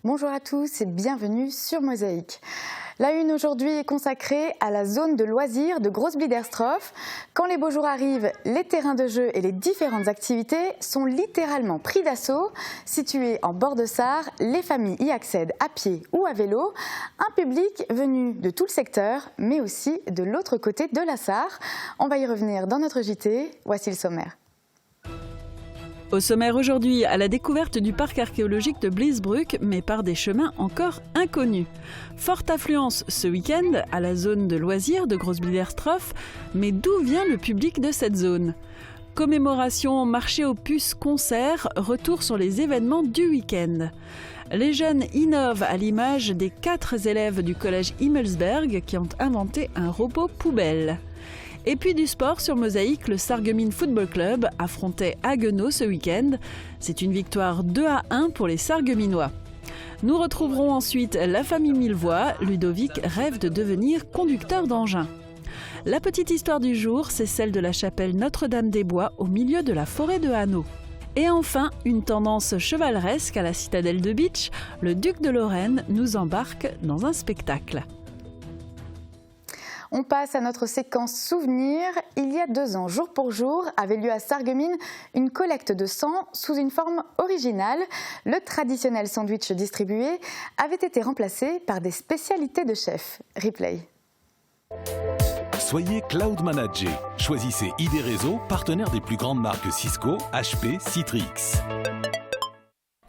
Bonjour à tous et bienvenue sur Mosaïque. La une aujourd'hui est consacrée à la zone de loisirs de Großbliederstroff. Quand les beaux jours arrivent, les terrains de jeu et les différentes activités sont littéralement pris d'assaut. Situés en bord de Sarre, les familles y accèdent à pied ou à vélo. Un public venu de tout le secteur, mais aussi de l'autre côté de la Sarre. On va y revenir dans notre JT. Voici le sommaire. Au sommaire aujourd'hui, à la découverte du parc archéologique de Bliesbruck, mais par des chemins encore inconnus. Forte affluence ce week-end à la zone de loisirs de Großbliederstroff, mais d'où vient le public de cette zone ? Commémoration, marché aux puces, concert, retour sur les événements du week-end. Les jeunes innovent à l'image des 4 élèves du collège Himmelsberg qui ont inventé un robot poubelle. Et puis du sport sur Mosaïque, le Sarreguemines Football Club affrontait Haguenau ce week-end. C'est une victoire 2-1 pour les Sarregueminois. Nous retrouverons ensuite la famille Millevoye. Ludovic rêve de devenir conducteur d'engin. La petite histoire du jour, c'est celle de la chapelle Notre-Dame-des-Bois au milieu de la forêt de Hanau. Et enfin, une tendance chevaleresque à la citadelle de Bitche, le duc de Lorraine nous embarque dans un spectacle. On passe à notre séquence souvenir. Il y a 2 ans, jour pour jour, avait lieu à Sarreguemines une collecte de sang sous une forme originale. Le traditionnel sandwich distribué avait été remplacé par des spécialités de chef. Replay. Soyez Cloud Manager. Choisissez ID Réseau, partenaire des plus grandes marques Cisco, HP, Citrix.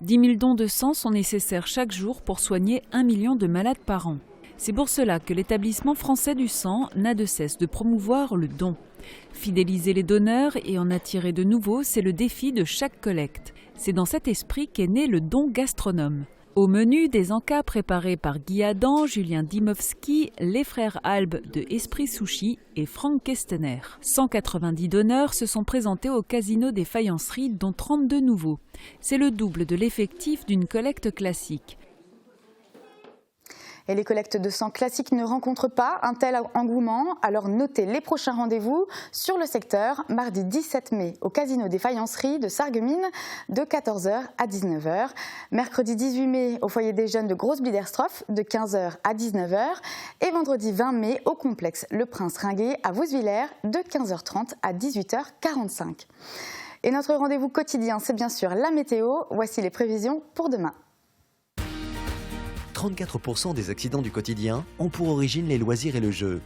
10 000 dons de sang sont nécessaires chaque jour pour soigner 1 million de malades par an. C'est pour cela que l'établissement français du sang n'a de cesse de promouvoir le don. Fidéliser les donneurs et en attirer de nouveaux, c'est le défi de chaque collecte. C'est dans cet esprit qu'est né le don gastronome. Au menu, des encas préparés par Guy Adam, Julien Dimowski, les frères Albe de Esprit Sushi et Franck Kestener. 190 donneurs se sont présentés au Casino des Faïenceries, dont 32 nouveaux. C'est le double de l'effectif d'une collecte classique. Et les collectes de sang classiques ne rencontrent pas un tel engouement, alors notez les prochains rendez-vous sur le secteur, mardi 17 mai au Casino des Faïenceries de Sarreguemines de 14h à 19h, mercredi 18 mai au foyer des jeunes de Großbliederstroff de 15h à 19h et vendredi 20 mai au complexe Le Prince Ringuet à Vouswiller de 15h30 à 18h45. Et notre rendez-vous quotidien, c'est bien sûr la météo. Voici les prévisions pour demain. 34% des accidents du quotidien ont pour origine les loisirs et le jeu.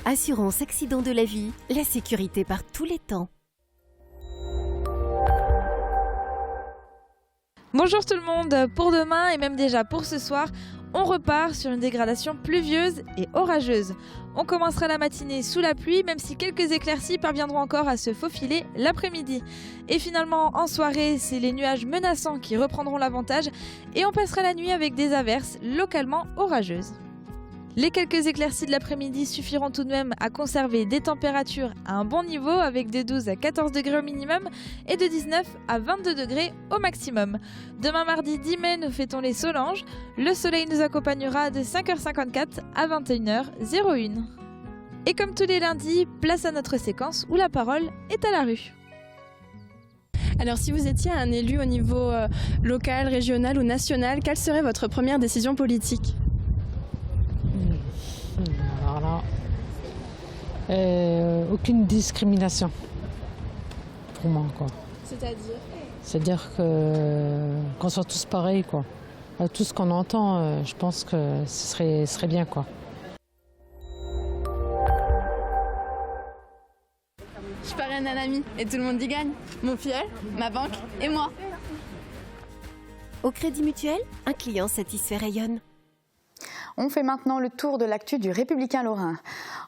Assurance accident de la vie, la sécurité par tous les temps. Bonjour tout le monde, pour demain et même déjà pour ce soir, on repart sur une dégradation pluvieuse et orageuse. On commencera la matinée sous la pluie, même si quelques éclaircies parviendront encore à se faufiler l'après-midi. Et finalement, en soirée, c'est les nuages menaçants qui reprendront l'avantage et on passera la nuit avec des averses localement orageuses. Les quelques éclaircies de l'après-midi suffiront tout de même à conserver des températures à un bon niveau avec de 12 à 14 degrés au minimum et de 19 à 22 degrés au maximum. Demain mardi 10 mai, nous fêtons les Solanges. Le soleil nous accompagnera de 5h54 à 21h01. Et comme tous les lundis, place à notre séquence où la parole est à la rue. Alors si vous étiez un élu au niveau local, régional ou national, quelle serait votre première décision politique ? Alors là, aucune discrimination pour moi, quoi. C'est-à-dire ? C'est-à-dire qu'on soit tous pareils, quoi. Tout ce qu'on entend, je pense que ce serait bien, quoi. Je parraine un ami et tout le monde y gagne. Mon filleul, ma banque et moi. Au Crédit Mutuel, un client satisfait rayonne. On fait maintenant le tour de l'actu du Républicain lorrain.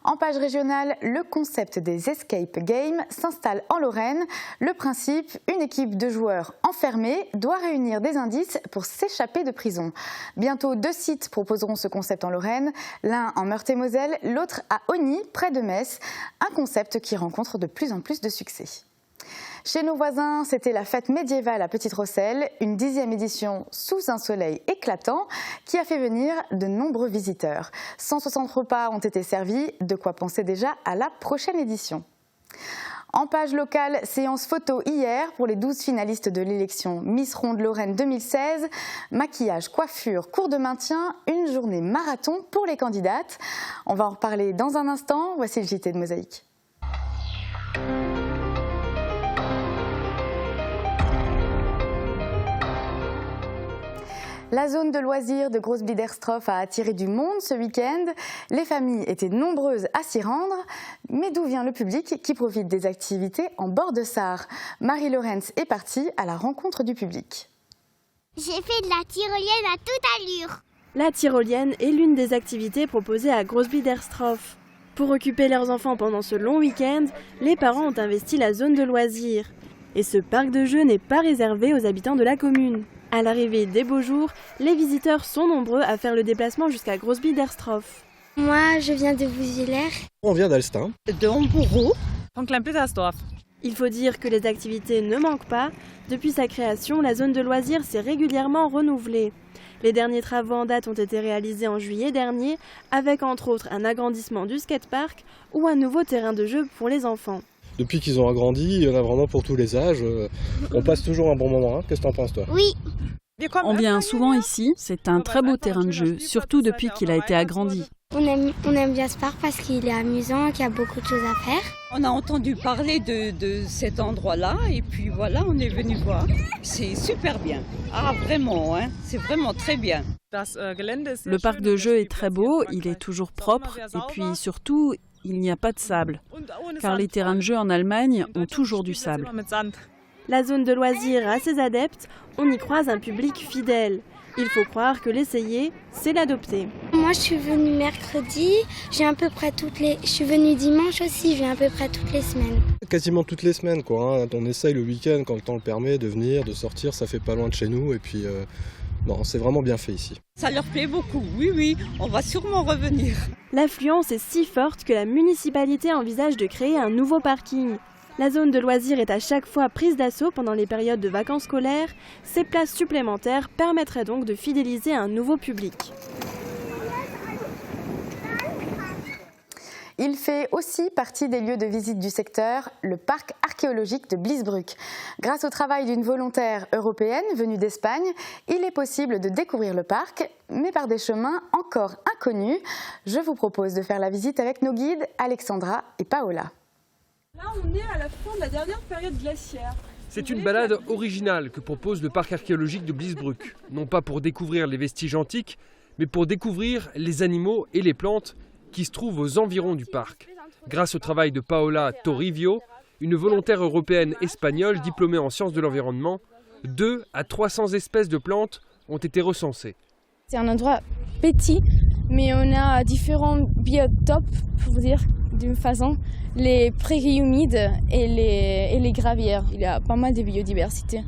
En page régionale, le concept des escape games s'installe en Lorraine. Le principe, une équipe de joueurs enfermés doit réunir des indices pour s'échapper de prison. Bientôt 2 sites proposeront ce concept en Lorraine, l'un en Meurthe-et-Moselle, l'autre à Ogny, près de Metz. Un concept qui rencontre de plus en plus de succès. Chez nos voisins, c'était la fête médiévale à Petite-Rosselle, une 10e édition sous un soleil éclatant qui a fait venir de nombreux visiteurs. 160 repas ont été servis, de quoi penser déjà à la prochaine édition. En page locale, séance photo hier pour les 12 finalistes de l'élection Miss Ronde Lorraine 2016. Maquillage, coiffure, cours de maintien, une journée marathon pour les candidates. On va en reparler dans un instant. Voici le JT de Mosaïque. La zone de loisirs de Groß-Biederstroff a attiré du monde ce week-end. Les familles étaient nombreuses à s'y rendre. Mais d'où vient le public qui profite des activités en bord de Sarre? Marie Lorenz est partie à la rencontre du public. J'ai fait de la tyrolienne à toute allure. La tyrolienne est l'une des activités proposées à Groß-Biederstroff. Pour occuper leurs enfants pendant ce long week-end, les parents ont investi la zone de loisirs. Et ce parc de jeux n'est pas réservé aux habitants de la commune. À l'arrivée des beaux jours, les visiteurs sont nombreux à faire le déplacement jusqu'à Groß-Biederstroff. Moi, je viens de Vouzilaire. On vient d'Alstin. De Hambourg. Von Klein-Petersdorf. Il faut dire que les activités ne manquent pas. Depuis sa création, la zone de loisirs s'est régulièrement renouvelée. Les derniers travaux en date ont été réalisés en juillet dernier, avec entre autres un agrandissement du skatepark ou un nouveau terrain de jeu pour les enfants. Depuis qu'ils ont agrandi, il y en a vraiment pour tous les âges. On passe toujours un bon moment. Qu'est-ce que t'en penses, toi? Oui. On vient souvent ici, c'est un très beau terrain de jeu, surtout depuis qu'il a été agrandi. On aime bien ce parc parce qu'il est amusant, qu'il y a beaucoup de choses à faire. On a entendu parler de cet endroit-là et puis voilà, on est venu voir. C'est super bien. Ah vraiment, hein, c'est vraiment très bien. Le parc de jeu est très beau, il est toujours propre et puis surtout, il n'y a pas de sable. Car les terrains de jeu en Allemagne ont toujours du sable. La zone de loisirs a ses adeptes, on y croise un public fidèle. Il faut croire que l'essayer, c'est l'adopter. Moi, je suis venue mercredi, je suis venue dimanche aussi, je viens à peu près toutes les semaines. Quasiment toutes les semaines, quoi. Hein. On essaye le week-end quand le temps le permet de venir, de sortir, ça fait pas loin de chez nous et puis non, c'est vraiment bien fait ici. Ça leur plaît beaucoup, oui, on va sûrement revenir. L'affluence est si forte que la municipalité envisage de créer un nouveau parking. La zone de loisirs est à chaque fois prise d'assaut pendant les périodes de vacances scolaires. Ces places supplémentaires permettraient donc de fidéliser un nouveau public. Il fait aussi partie des lieux de visite du secteur, le parc archéologique de Bliesbruck. Grâce au travail d'une volontaire européenne venue d'Espagne, il est possible de découvrir le parc, mais par des chemins encore inconnus. Je vous propose de faire la visite avec nos guides Alexandra et Paola. Là, on est à la fin de la dernière période glaciaire. C'est une balade originale que propose le parc archéologique de Bliesbruck. Non pas pour découvrir les vestiges antiques, mais pour découvrir les animaux et les plantes qui se trouvent aux environs du parc. Grâce au travail de Paola Torrivio, une volontaire européenne espagnole diplômée en sciences de l'environnement, 200 à 300 espèces de plantes ont été recensées. C'est un endroit petit, mais on a différents biotopes, pour vous dire d'une façon, les prairies humides et les gravières. Il y a pas mal de biodiversité.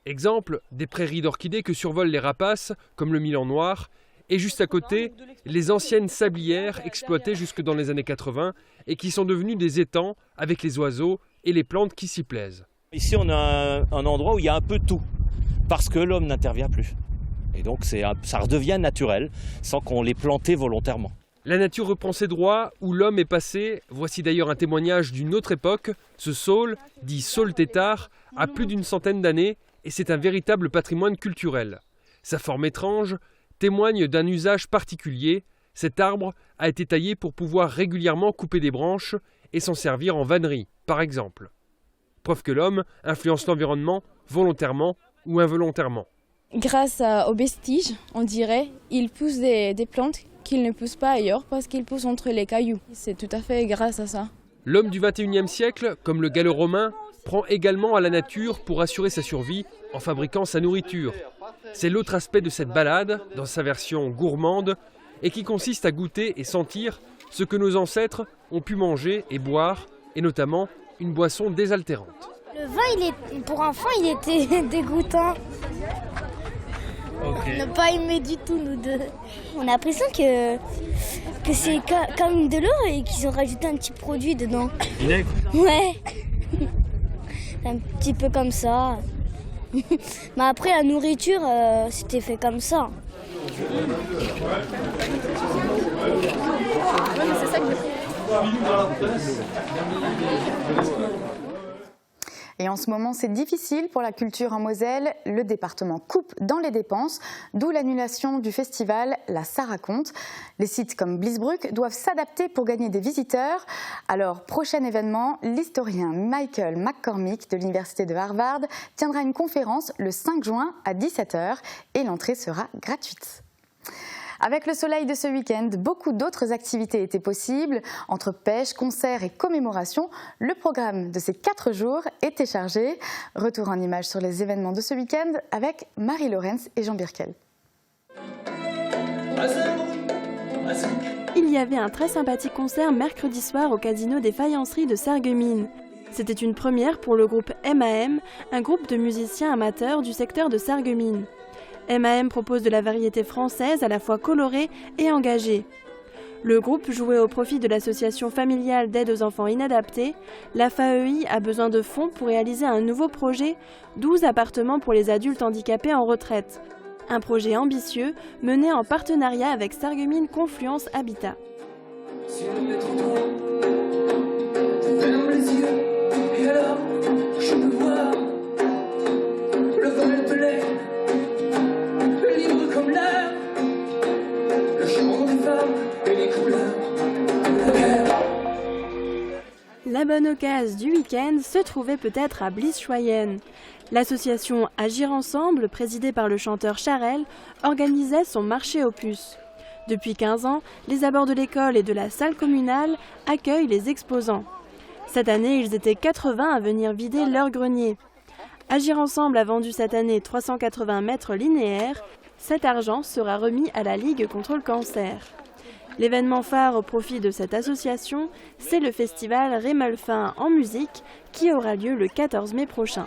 Exemple, des prairies d'orchidées que survolent les rapaces, comme le milan noir, et juste à côté, les anciennes sablières exploitées jusque dans les années 80 et qui sont devenues des étangs avec les oiseaux et les plantes qui s'y plaisent. Ici, on a un endroit où il y a un peu tout, parce que l'homme n'intervient plus. Et donc, ça redevient naturel, sans qu'on l'ait planté volontairement. La nature reprend ses droits, où l'homme est passé. Voici d'ailleurs un témoignage d'une autre époque. Ce saule, dit saule tétard, a plus d'une centaine d'années et c'est un véritable patrimoine culturel. Sa forme étrange témoigne d'un usage particulier. Cet arbre a été taillé pour pouvoir régulièrement couper des branches et s'en servir en vannerie, par exemple. Preuve que l'homme influence l'environnement volontairement ou involontairement. Grâce aux vestiges, on dirait, il pousse des plantes qu'ils ne poussent pas ailleurs parce qu'ils poussent entre les cailloux. C'est tout à fait grâce à ça. L'homme du XXIe siècle, comme le gallo-romain, prend également à la nature pour assurer sa survie en fabriquant sa nourriture. C'est l'autre aspect de cette balade, dans sa version gourmande, et qui consiste à goûter et sentir ce que nos ancêtres ont pu manger et boire, et notamment une boisson désaltérante. Le vin, pour enfants, il était dégoûtant. Okay. On n'a pas aimé du tout, nous deux. On a l'impression que c'est comme de l'eau et qu'ils ont rajouté un petit produit dedans. Vinaigre ? Ouais. Un petit peu comme ça. Mais après, la nourriture, c'était fait comme ça. Et en ce moment, c'est difficile pour la culture en Moselle. Le département coupe dans les dépenses, d'où l'annulation du festival La Ça raconte. Les sites comme Bliesbruck doivent s'adapter pour gagner des visiteurs. Alors, prochain événement, l'historien Michael McCormick de l'Université de Harvard tiendra une conférence le 5 juin à 17h et l'entrée sera gratuite. Avec le soleil de ce week-end, beaucoup d'autres activités étaient possibles. Entre pêche, concerts et commémorations, le programme de ces 4 jours était chargé. Retour en images sur les événements de ce week-end avec Marie Lorenz et Jean Birkel. Il y avait un très sympathique concert mercredi soir au Casino des Faïenceries de Sarreguemines. C'était une première pour le groupe MAM, un groupe de musiciens amateurs du secteur de Sarreguemines. MAM propose de la variété française à la fois colorée et engagée. Le groupe jouait au profit de l'association familiale d'aide aux enfants inadaptés. La FAEI a besoin de fonds pour réaliser un nouveau projet, 12 appartements pour les adultes handicapés en retraite. Un projet ambitieux mené en partenariat avec Sarreguemines Confluence Habitat. Et alors, je me vois, le vol de l'air, libre comme l'air, le chant des femmes et les couleurs de la guerre. La bonne occasion du week-end se trouvait peut-être à Bliesschweyen. L'association Agir Ensemble, présidée par le chanteur Charel, organisait son marché aux puces. Depuis 15 ans, les abords de l'école et de la salle communale accueillent les exposants. Cette année, ils étaient 80 à venir vider leur grenier. Agir Ensemble a vendu cette année 380 mètres linéaires. Cet argent sera remis à la Ligue contre le cancer. L'événement phare au profit de cette association, c'est le festival Rémelfin en musique qui aura lieu le 14 mai prochain.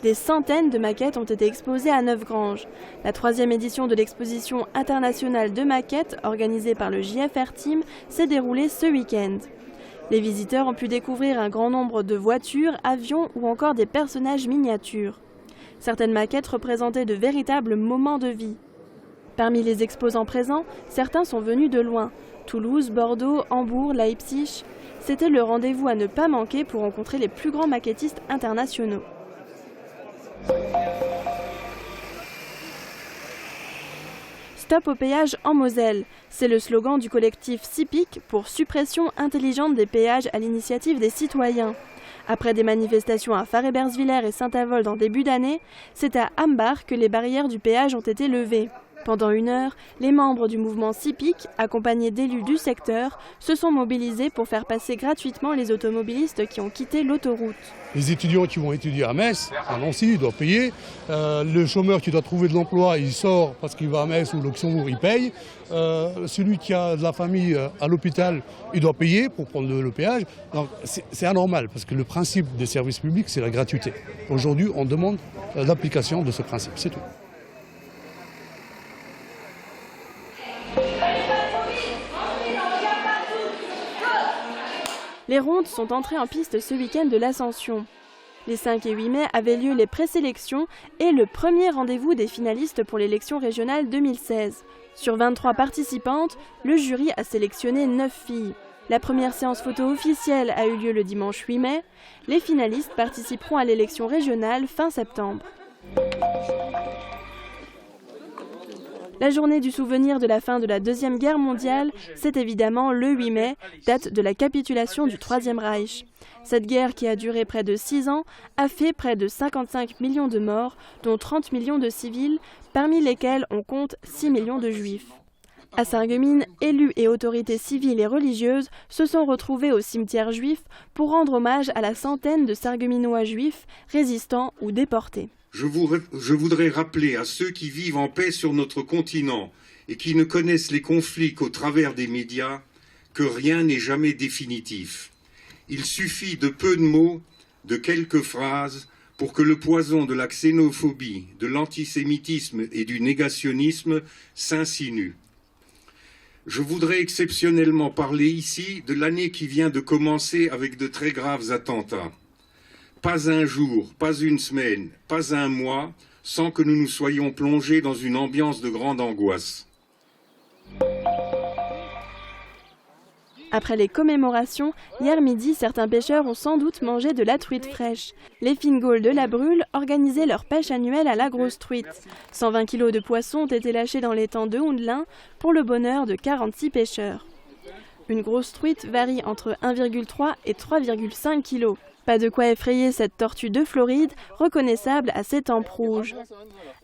Des centaines de maquettes ont été exposées à Neufgrange. La 3e édition de l'exposition internationale de maquettes, organisée par le JFR Team, s'est déroulée ce week-end. Les visiteurs ont pu découvrir un grand nombre de voitures, avions ou encore des personnages miniatures. Certaines maquettes représentaient de véritables moments de vie. Parmi les exposants présents, certains sont venus de loin. Toulouse, Bordeaux, Hambourg, Leipzig. C'était le rendez-vous à ne pas manquer pour rencontrer les plus grands maquettistes internationaux. Stop au péage en Moselle, c'est le slogan du collectif SIPIC pour suppression intelligente des péages à l'initiative des citoyens. Après des manifestations à Farébersviller et Saint-Avold en début d'année, c'est à Hambach que les barrières du péage ont été levées. Pendant 1 heure, les membres du mouvement SIPIC, accompagnés d'élus du secteur, se sont mobilisés pour faire passer gratuitement les automobilistes qui ont quitté l'autoroute. Les étudiants qui vont étudier à Metz, à Nancy, ils doivent payer. Le chômeur qui doit trouver de l'emploi, il sort parce qu'il va à Metz ou au Luxembourg, il paye. Celui qui a de la famille à l'hôpital, il doit payer pour prendre le péage. Donc c'est anormal parce que le principe des services publics, c'est la gratuité. Aujourd'hui, on demande l'application de ce principe, c'est tout. Les rondes sont entrées en piste ce week-end de l'Ascension. Les 5 et 8 mai avaient lieu les présélections et le premier rendez-vous des finalistes pour l'élection régionale 2016. Sur 23 participantes, le jury a sélectionné 9 filles. La première séance photo officielle a eu lieu le dimanche 8 mai. Les finalistes participeront à l'élection régionale fin septembre. La journée du souvenir de la fin de la Deuxième Guerre mondiale, c'est évidemment le 8 mai, date de la capitulation du Troisième Reich. Cette guerre qui a duré près de 6 ans a fait près de 55 millions de morts, dont 30 millions de civils, parmi lesquels on compte 6 millions de juifs. À Sarreguemines, élus et autorités civiles et religieuses se sont retrouvés au cimetière juif pour rendre hommage à la centaine de Sarregueminois juifs, résistants ou déportés. Je voudrais rappeler à ceux qui vivent en paix sur notre continent et qui ne connaissent les conflits qu'au travers des médias que rien n'est jamais définitif. Il suffit de peu de mots, de quelques phrases, pour que le poison de la xénophobie, de l'antisémitisme et du négationnisme s'insinue. Je voudrais exceptionnellement parler ici de l'année qui vient de commencer avec de très graves attentats. Pas un jour, pas une semaine, pas un mois, sans que nous nous soyons plongés dans une ambiance de grande angoisse. Après les commémorations, hier midi, certains pêcheurs ont sans doute mangé de la truite fraîche. Les Fingauls de la Brûle organisaient leur pêche annuelle à la grosse truite. 120 kg de poissons ont été lâchés dans l'étang de Hondelin pour le bonheur de 46 pêcheurs. Une grosse truite varie entre 1,3 et 3,5 kg. Pas de quoi effrayer cette tortue de Floride, reconnaissable à ses tempes rouges.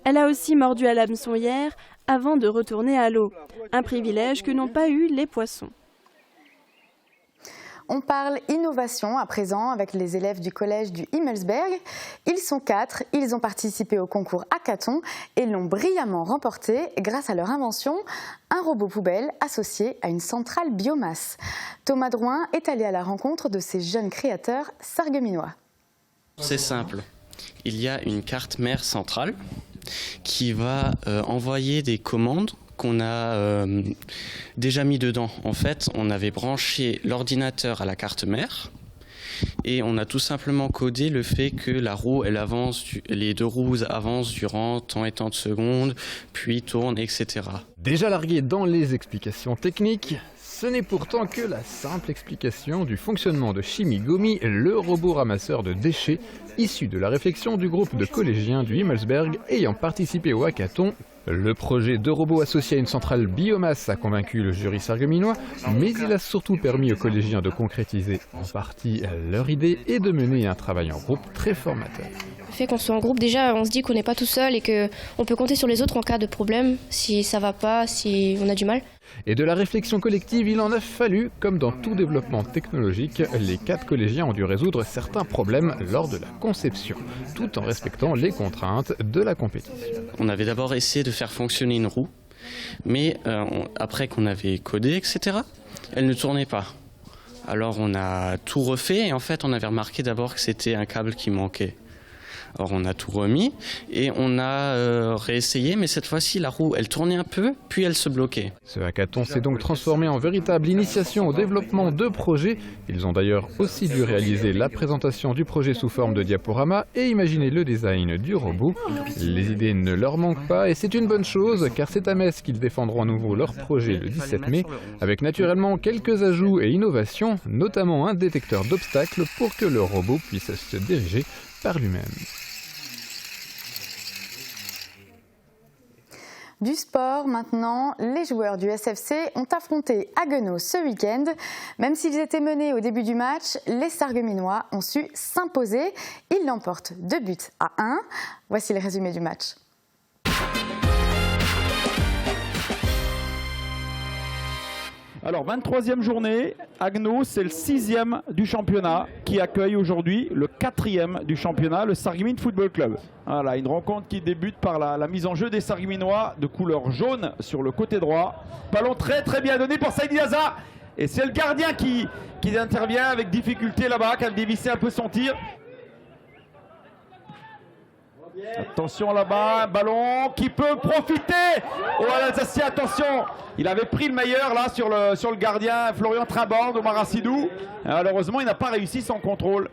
Elle a aussi mordu à l'hameçon hier, avant de retourner à l'eau. Un privilège que n'ont pas eu les poissons. On parle innovation à présent avec les élèves du collège du Himmelsberg. Ils sont 4, ils ont participé au concours Hackathon et l'ont brillamment remporté grâce à leur invention, un robot poubelle associé à une centrale biomasse. Thomas Drouin est allé à la rencontre de ces jeunes créateurs sarregueminois. C'est simple, il y a une carte mère centrale qui va envoyer des commandes qu'on a déjà mis dedans. En fait, on avait branché l'ordinateur à la carte mère et on a tout simplement codé le fait que la roue, elle avance, les deux roues avancent durant tant et tant de secondes, puis tournent, etc. Déjà largué dans les explications techniques, ce n'est pourtant que la simple explication du fonctionnement de Shimigomi, le robot ramasseur de déchets, issu de la réflexion du groupe de collégiens du Himmelsberg ayant participé au hackathon. Le projet de robot associé à une centrale biomasse a convaincu le jury sarregueminois, mais il a surtout permis aux collégiens de concrétiser en partie leur idée et de mener un travail en groupe très formateur. Le fait qu'on soit en groupe, déjà on se dit qu'on n'est pas tout seul et qu'on peut compter sur les autres en cas de problème, si ça va pas, si on a du mal. Et de la réflexion collective, il en a fallu. Comme dans tout développement technologique, les 4 collégiens ont dû résoudre certains problèmes lors de la conception, tout en respectant les contraintes de la compétition. On avait d'abord essayé de faire fonctionner une roue, mais après qu'on avait codé, etc., elle ne tournait pas. Alors on a tout refait et en fait on avait remarqué d'abord que c'était un câble qui manquait. Alors on a tout remis et on a réessayé, mais cette fois-ci la roue elle tournait un peu, puis elle se bloquait. Ce hackathon s'est donc transformé en véritable initiation au développement de projets. Ils ont d'ailleurs aussi dû réaliser la présentation du projet sous forme de diaporama et imaginer le design du robot. Les idées ne leur manquent pas et c'est une bonne chose car c'est à Metz qu'ils défendront à nouveau leur projet le 17 mai, avec naturellement quelques ajouts et innovations, notamment un détecteur d'obstacles pour que le robot puisse se diriger par lui-même. Du sport maintenant, les joueurs du SFC ont affronté Haguenau ce week-end. Même s'ils étaient menés au début du match, les Sarregueminois ont su s'imposer. Ils l'emportent 2-1. Voici le résumé du match. Alors 23e journée, Haguenau c'est le 6e du championnat qui accueille aujourd'hui le 4e du championnat, le Sarreguemines Football Club. Voilà, une rencontre qui débute par la mise en jeu des Sarregueminois de couleur jaune sur le côté droit. Ballon très bien donné pour Saïd Diaza et c'est le gardien qui intervient avec difficulté là-bas, qui a dévissé un peu son tir. Attention là-bas, un ballon qui peut profiter au Alsacien, attention, il avait pris le meilleur là sur le gardien Florian Trabord au Marassidou. Malheureusement il n'a pas réussi son contrôle.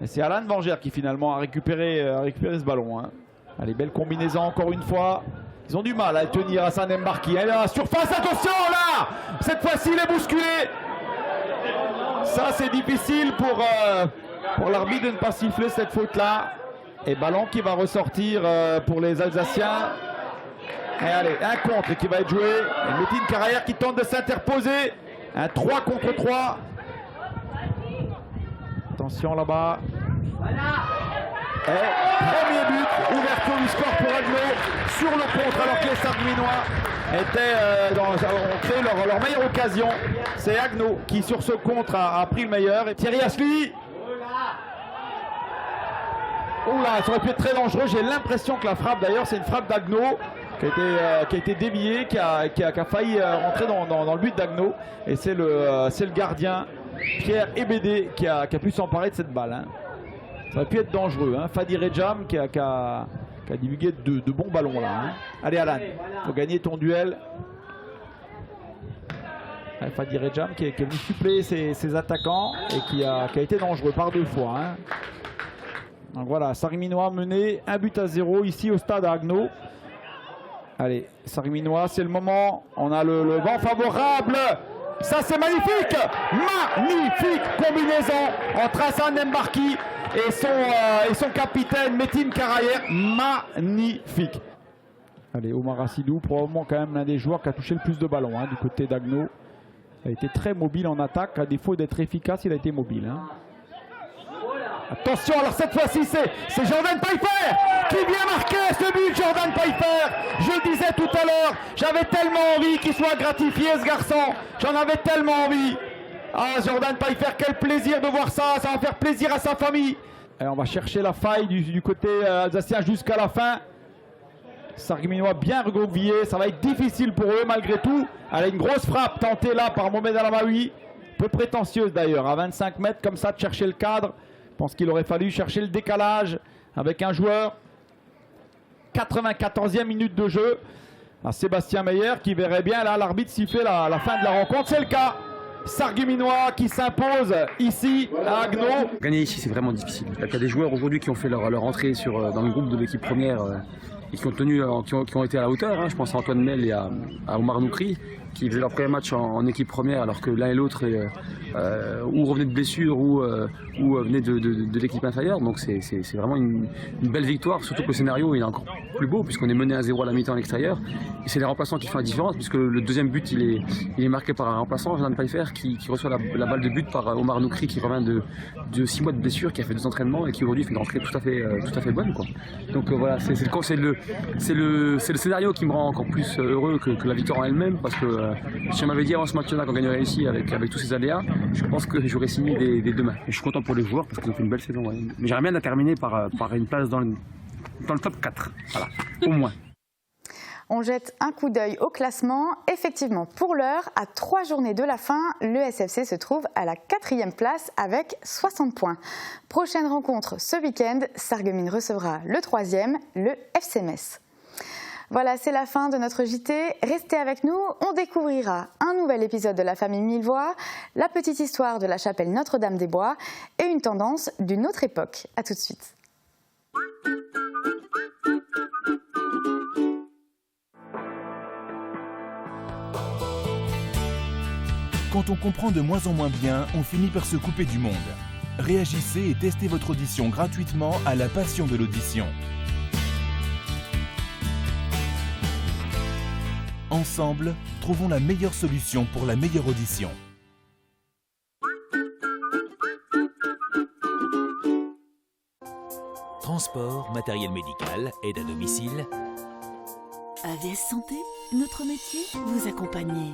Et c'est Alan Vangère qui finalement a récupéré ce ballon. Hein. Allez, belle combinaison encore une fois. Ils ont du mal à tenir à Hassan Mbarki. Elle est à la surface, attention là. Cette fois-ci il est bousculé. Ça c'est difficile pour l'arbitre de ne pas siffler cette faute là. Et ballon qui va ressortir pour les Alsaciens. Et allez, un contre qui va être joué. Et Métine Carrière qui tente de s'interposer. Un 3 contre 3. Attention là-bas. Et premier but, ouverture du score pour Haguenau sur le contre, alors que les Sarregueminois ont créé leur meilleure occasion. C'est Haguenau qui sur ce contre a pris le meilleur. Et Thierry Ashley. Oula, ça aurait pu être très dangereux. J'ai l'impression que la frappe, d'ailleurs, c'est une frappe d'Haguenau qui a été déviée, qui a failli rentrer dans le but d'Haguenau. Et c'est le gardien Pierre Ebédé qui a pu s'emparer de cette balle. Hein. Ça aurait pu être dangereux. Hein. Fadi Rejam qui a divulgué de bons ballons là. Hein. Allez Alan, il faut gagner ton duel. Fadi Rejam qui est venu suppléer ses attaquants et qui a été dangereux par 2 fois. Hein. Donc voilà, Sarregueminois mené 1-0 ici au stade à Haguenau. Allez, Sarregueminois, c'est le moment. On a le vent favorable. Ça c'est magnifique. Magnifique combinaison entre Hassan Mbarki et son capitaine Metin Karayer. Magnifique. Allez, Omar Assidou, probablement quand même l'un des joueurs qui a touché le plus de ballons du côté d'Agno. Il a été très mobile en attaque. À défaut d'être efficace, il a été mobile. Attention, alors cette fois-ci, c'est Jordan Pfeiffer qui vient marquer ce but. Jordan Pfeiffer, je disais tout à l'heure, j'avais tellement envie qu'il soit gratifié ce garçon. J'en avais tellement envie. Ah, Jordan Pfeiffer, quel plaisir de voir ça. Ça va faire plaisir à sa famille. Et on va chercher la faille du côté alsacien jusqu'à la fin. Sargueminois bien regroupillé, ça va être difficile pour eux malgré tout. Allez, une grosse frappe tentée là par Mohamed Alamaoui, peu prétentieuse d'ailleurs, à 25 mètres comme ça de chercher le cadre. Je pense qu'il aurait fallu chercher le décalage avec un joueur. 94e minute de jeu. Sébastien Meyer qui verrait bien là l'arbitre siffler la fin de la rencontre, c'est le cas. Sargueminois qui s'impose ici à Agno. Gagner ici c'est vraiment difficile. Il y a des joueurs aujourd'hui qui ont fait leur entrée dans le groupe de l'équipe première et qui ont été à la hauteur. Je pense à Antoine Mel et à Omar Noukri qui faisaient leur premier match en équipe première alors que l'un et l'autre ou revenaient de blessure ou venaient de l'équipe inférieure. Donc c'est vraiment une belle victoire, surtout que le scénario il est encore plus beau puisqu'on est mené à 0 à la mi-temps à l'extérieur. Et c'est les remplaçants qui font la différence puisque le deuxième but il est marqué par un remplaçant, Jordan Pfeiffer, qui reçoit la balle de but par Omar Noukri qui revient de 6 mois de blessure, qui a fait 2 entraînements et qui aujourd'hui fait une rentrée tout à fait bonne, quoi. Donc voilà, c'est le scénario qui me rend encore plus heureux que la victoire en elle-même parce que si on m'avait dit avant ce match-là qu'on gagnerait ici avec tous ces aléas, je pense que j'aurais signé des deux mains. Et je suis content pour les joueurs parce qu'ils ont fait une belle saison. Ouais. Mais j'aimerais bien la terminer par une place dans le top 4. Voilà, au moins. On jette un coup d'œil au classement. Effectivement, pour l'heure, à 3 journées de la fin, le SFC se trouve à la 4e place avec 60 points. Prochaine rencontre ce week-end, Sarreguemines recevra le 3e, le FC Metz. Voilà, c'est la fin de notre JT. Restez avec nous, on découvrira un nouvel épisode de la famille Millevoye, la petite histoire de la chapelle Notre-Dame-des-Bois et une tendance d'une autre époque. A tout de suite. Quand on comprend de moins en moins bien, on finit par se couper du monde. Réagissez et testez votre audition gratuitement à la passion de l'audition. Ensemble, trouvons la meilleure solution pour la meilleure audition. Transport, matériel médical, aide à domicile. AVS Santé, notre métier, vous accompagner.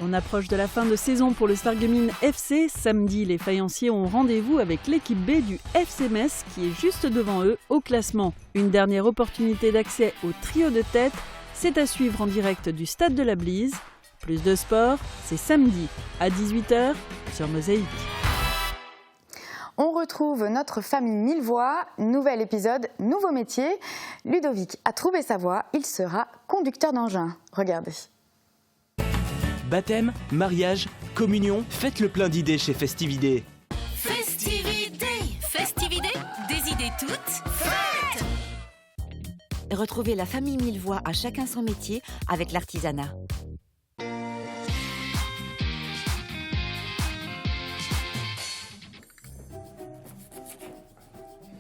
On approche de la fin de saison pour le Sarreguemines FC. Samedi, les faïenciers ont rendez-vous avec l'équipe B du FC Metz qui est juste devant eux au classement. Une dernière opportunité d'accès au trio de tête, c'est à suivre en direct du Stade de la Blise. Plus de sport, c'est samedi à 18h sur Mosaïque. On retrouve notre famille Millevoye, nouvel épisode, nouveau métier. Ludovic a trouvé sa voie, il sera conducteur d'engin. Regardez. Baptême, mariage, communion, faites le plein d'idées chez Festividé. Festividé, Festividé, des idées toutes faites. Retrouvez la famille Millevoye à chacun son métier avec l'artisanat.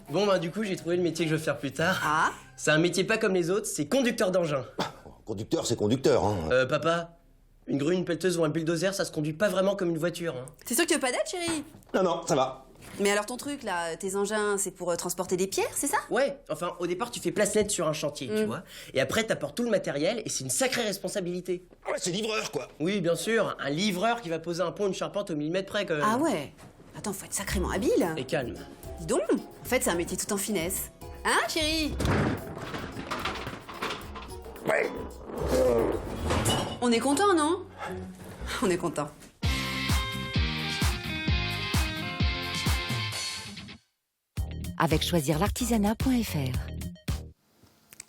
Bon du coup j'ai trouvé le métier que je veux faire plus tard. Ah. C'est un métier pas comme les autres, c'est conducteur d'engin. Conducteur, c'est conducteur, hein. Papa, une grue, une pelleteuse ou un bulldozer, ça se conduit pas vraiment comme une voiture. Hein. C'est sûr que tu veux pas d'aide, chérie? Non, ça va. Mais alors ton truc, là, tes engins, c'est pour transporter des pierres, c'est ça? Ouais, enfin, au départ, tu fais place nette sur un chantier, tu vois. Et après, t'apportes tout le matériel et c'est une sacrée responsabilité. Ouais, c'est livreur, quoi. Oui, bien sûr, un livreur qui va poser un pont, une charpente au millimètre près, quand même. Ah ouais? Attends, faut être sacrément habile. Et calme. Dis donc, en fait, c'est un métier tout en finesse. Hein, chérie? Ouais. On est content, non? On est content. Avec choisirlartisanat.fr.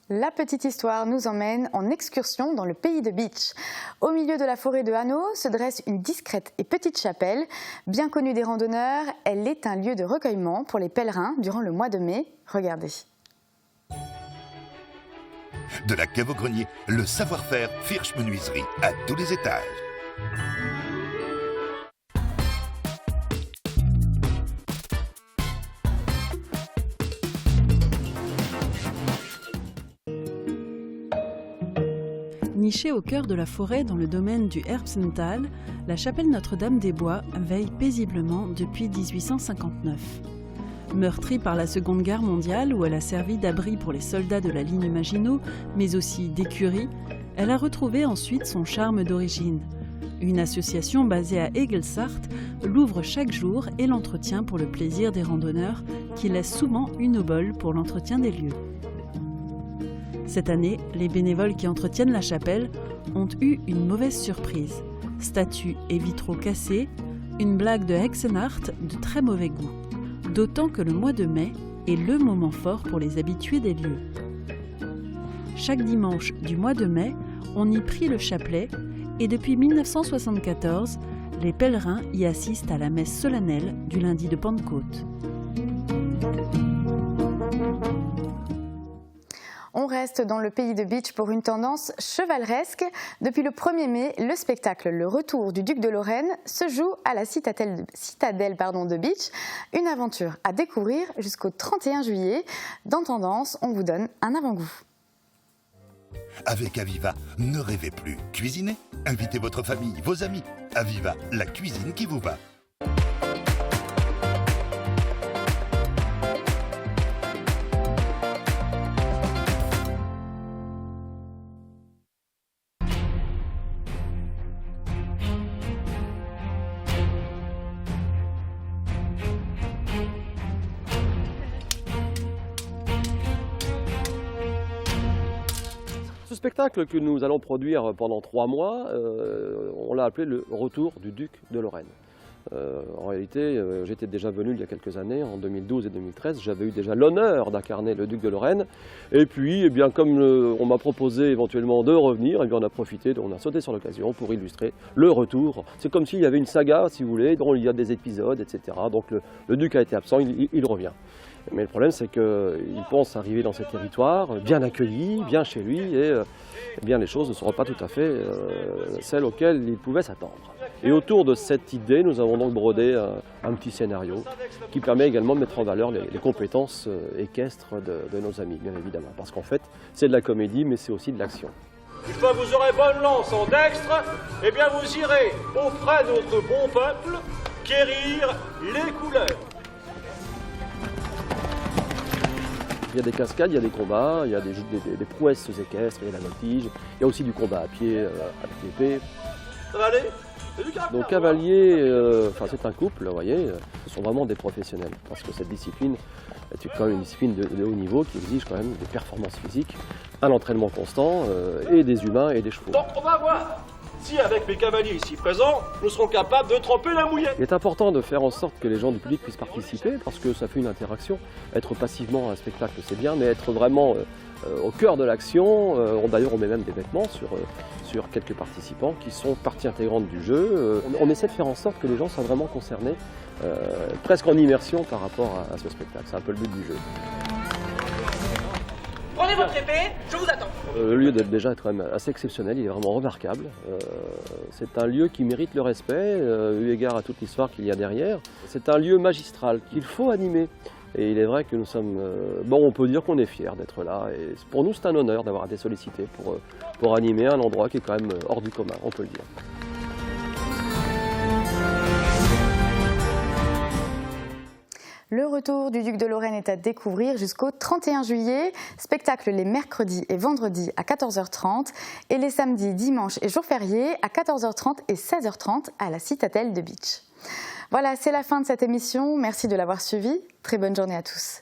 La petite histoire nous emmène en excursion dans le pays de Bitche. Au milieu de la forêt de Hanau se dresse une discrète et petite chapelle. Bien connue des randonneurs, elle est un lieu de recueillement pour les pèlerins durant le mois de mai. Regardez. De la cave au grenier, le savoir-faire Firsch Menuiserie à tous les étages. Nichée au cœur de la forêt dans le domaine du Herbsental, la chapelle Notre-Dame-des-Bois veille paisiblement depuis 1859. Meurtrie par la Seconde Guerre mondiale, où elle a servi d'abri pour les soldats de la ligne Maginot, mais aussi d'écurie, elle a retrouvé ensuite son charme d'origine. Une association basée à Egelsart l'ouvre chaque jour et l'entretient pour le plaisir des randonneurs, qui laissent souvent une obole pour l'entretien des lieux. Cette année, les bénévoles qui entretiennent la chapelle ont eu une mauvaise surprise. Statues et vitraux cassés, une blague de Hexenart de très mauvais goût. D'autant que le mois de mai est le moment fort pour les habitués des lieux. Chaque dimanche du mois de mai, on y prie le chapelet et depuis 1974, les pèlerins y assistent à la messe solennelle du lundi de Pentecôte. On reste dans le pays de Bitche pour une tendance chevaleresque. Depuis le 1er mai, le spectacle Le Retour du Duc de Lorraine se joue à la citadelle de Bitche. Une aventure à découvrir jusqu'au 31 juillet. Dans Tendance, on vous donne un avant-goût. Avec Aviva, ne rêvez plus. Cuisinez, invitez votre famille, vos amis. Aviva, la cuisine qui vous va. Ce spectacle que nous allons produire pendant 3 mois, on l'a appelé le Retour du Duc de Lorraine. En réalité, j'étais déjà venu il y a quelques années, en 2012 et 2013, j'avais eu déjà l'honneur d'incarner le Duc de Lorraine. Et puis, eh bien, comme on m'a proposé éventuellement de revenir, eh bien, on a profité, on a sauté sur l'occasion pour illustrer le retour. C'est comme s'il y avait une saga, si vous voulez, dont il y a des épisodes, etc. Donc le Duc a été absent, il revient. Mais le problème, c'est qu'il pense arriver dans ces territoires, bien accueilli, bien chez lui, et bien les choses ne seront pas tout à fait celles auxquelles il pouvait s'attendre. Et autour de cette idée, nous avons donc brodé un petit scénario qui permet également de mettre en valeur les compétences équestres de nos amis, bien évidemment. Parce qu'en fait, c'est de la comédie, mais c'est aussi de l'action. Une fois que vous aurez bonne lance en dextre, eh bien vous irez auprès de notre bon peuple quérir les couleurs. Il y a des cascades, il y a des combats, il y a des prouesses équestres, il y a la voltige, il y a aussi du combat à pied avec l'épée. Ça va aller ? Donc cavalier, c'est un couple, vous voyez, ce sont vraiment des professionnels, parce que cette discipline est quand même une discipline de haut niveau qui exige quand même des performances physiques, un entraînement constant, et des humains et des chevaux. Donc on va voir si avec mes cavaliers ici présents, nous serons capables de tremper la mouillette. Il est important de faire en sorte que les gens du public puissent participer, parce que ça fait une interaction. Être passivement à un spectacle, c'est bien, mais être vraiment au cœur de l'action. D'ailleurs, on met même des vêtements sur quelques participants qui sont partie intégrante du jeu. On essaie de faire en sorte que les gens soient vraiment concernés, presque en immersion par rapport à ce spectacle. C'est un peu le but du jeu. Prenez votre épée, je vous attends. Le lieu doit déjà être quand même assez exceptionnel, il est vraiment remarquable. C'est un lieu qui mérite le respect, eu égard à toute l'histoire qu'il y a derrière. C'est un lieu magistral qu'il faut animer. Et il est vrai que nous sommes... on peut dire qu'on est fiers d'être là. Et pour nous, c'est un honneur d'avoir été sollicité pour animer un endroit qui est quand même hors du commun, on peut le dire. Le Retour du Duc de Lorraine est à découvrir jusqu'au 31 juillet. Spectacle les mercredis et vendredis à 14h30 et les samedis, dimanches et jours fériés à 14h30 et 16h30 à la citadelle de Bitche. Voilà, c'est la fin de cette émission. Merci de l'avoir suivi. Très bonne journée à tous.